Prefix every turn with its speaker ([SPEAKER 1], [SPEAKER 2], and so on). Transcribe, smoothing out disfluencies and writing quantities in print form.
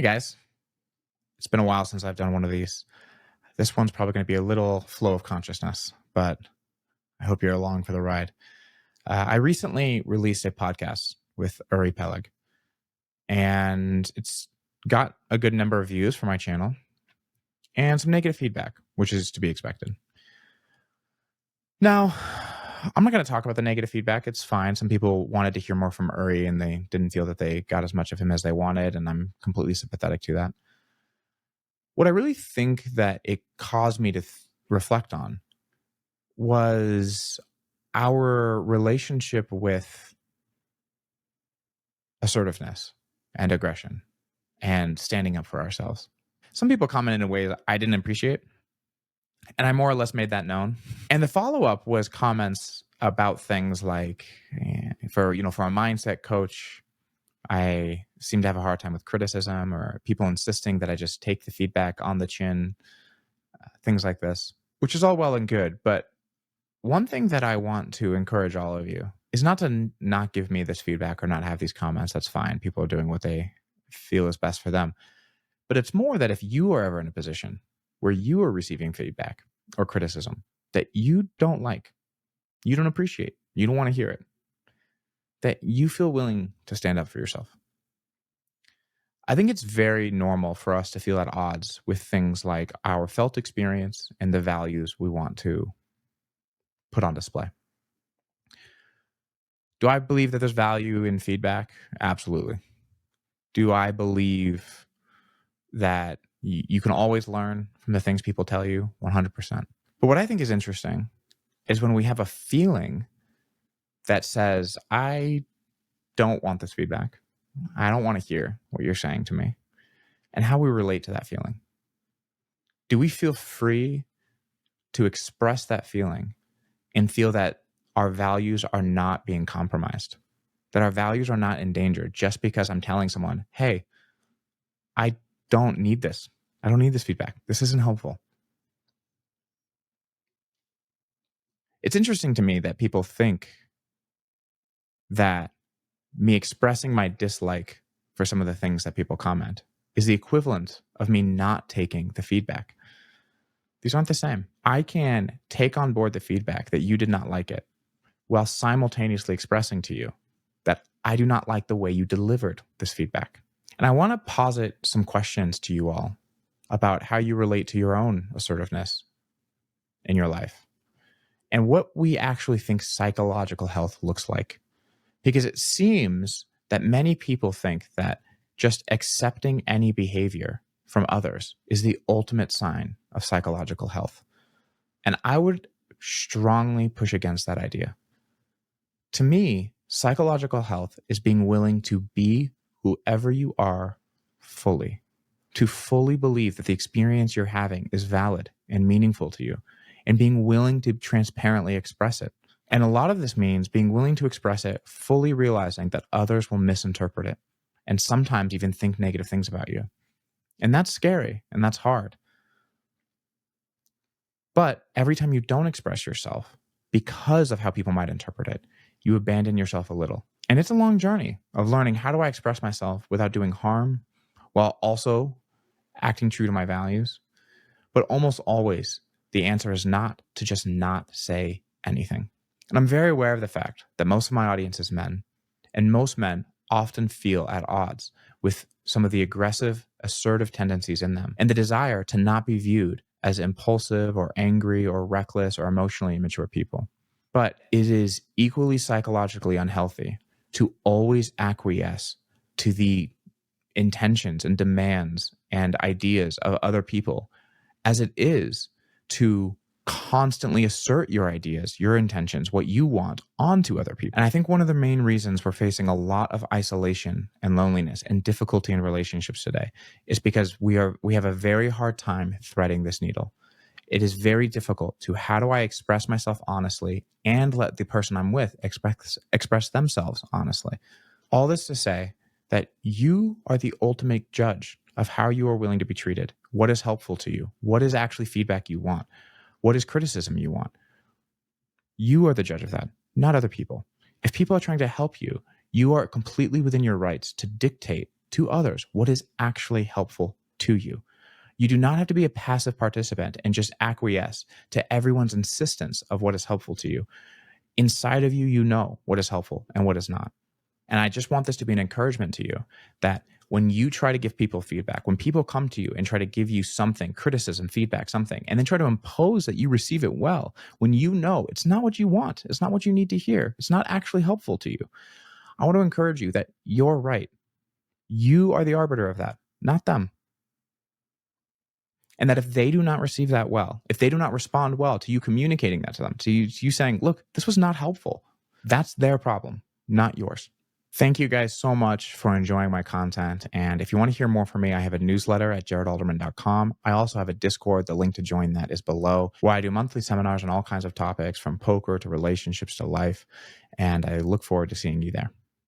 [SPEAKER 1] Hey guys, it's been a while since I've done one of these. This one's probably going to be a little flow of consciousness, but I hope you're along for the ride. I recently released a podcast with Uri Peleg, and it's got a good number of views for my channel and some negative feedback, which is to be expected. Now, I'm not going to talk about the negative feedback. It's fine. Some people wanted to hear more from Uri, and they didn't feel that they got as much of him as they wanted, and I'm completely sympathetic to that. What I really think that it caused me to reflect on was our relationship with assertiveness and aggression and standing up for ourselves. Some people commented in ways I didn't appreciate, and I more or less made that known. And the follow-up was comments about things like, for a mindset coach, I seem to have a hard time with criticism, or people insisting that I just take the feedback on the chin, things like this, which is all well and good. But one thing that I want to encourage all of you is not to not give me this feedback or not have these comments. That's fine. People are doing what they feel is best for them. But it's more that if you are ever in a position where you are receiving feedback or criticism that you don't like, you don't appreciate, you don't want to hear it, that you feel willing to stand up for yourself. I think it's very normal for us to feel at odds with things like our felt experience and the values we want to put on display. Do I believe that there's value in feedback? Absolutely. Do I believe that you can always learn from the things people tell you? 100%. But what I think is interesting is when we have a feeling that says, I don't want this feedback. I don't want to hear what you're saying to me, and how we relate to that feeling. Do we feel free to express that feeling and feel that our values are not being compromised, that our values are not in danger just because I'm telling someone, hey, I don't need this. I don't need this feedback. This isn't helpful. It's interesting to me that people think that me expressing my dislike for some of the things that people comment is the equivalent of me not taking the feedback. These aren't the same. I can take on board the feedback that you did not like it, while simultaneously expressing to you that I do not like the way you delivered this feedback. And I want to posit some questions to you all about how you relate to your own assertiveness in your life and what we actually think psychological health looks like. Because it seems that many people think that just accepting any behavior from others is the ultimate sign of psychological health. And I would strongly push against that idea. To me, psychological health is being willing to be whoever you are fully, to fully believe that the experience you're having is valid and meaningful to you, and being willing to transparently express it. And a lot of this means being willing to express it, fully realizing that others will misinterpret it and sometimes even think negative things about you. And that's scary and that's hard. But every time you don't express yourself because of how people might interpret it, you abandon yourself a little. And it's a long journey of learning, how do I express myself without doing harm while also acting true to my values? But almost always, the answer is not to just not say anything. And I'm very aware of the fact that most of my audience is men, and most men often feel at odds with some of the aggressive, assertive tendencies in them and the desire to not be viewed as impulsive or angry or reckless or emotionally immature people. But it is equally psychologically unhealthy to always acquiesce to the intentions and demands and ideas of other people as it is to constantly assert your ideas, your intentions, what you want onto other people. And I think one of the main reasons we're facing a lot of isolation and loneliness and difficulty in relationships today is because we have a very hard time threading this needle. It is very difficult to, how do I express myself honestly and let the person I'm with express themselves honestly? All this to say that you are the ultimate judge of how you are willing to be treated, what is helpful to you, what is actually feedback you want, what is criticism you want. You are the judge of that, not other people. If people are trying to help you, you are completely within your rights to dictate to others what is actually helpful to you. You do not have to be a passive participant and just acquiesce to everyone's insistence of what is helpful to you. Inside of you, you know what is helpful and what is not. And I just want this to be an encouragement to you that when you try to give people feedback, when people come to you and try to give you something, criticism, feedback, something, and then try to impose that you receive it well, when you know it's not what you want, it's not what you need to hear, it's not actually helpful to you, I want to encourage you that you're right. You are the arbiter of that, not them. And that if they do not receive that well, if they do not respond well to you communicating that to them, to you saying, look, this was not helpful, that's their problem, not yours. Thank you guys so much for enjoying my content. And if you want to hear more from me, I have a newsletter at jaredalderman.com. I also have a Discord. The link to join that is below, where I do monthly seminars on all kinds of topics from poker to relationships to life. And I look forward to seeing you there.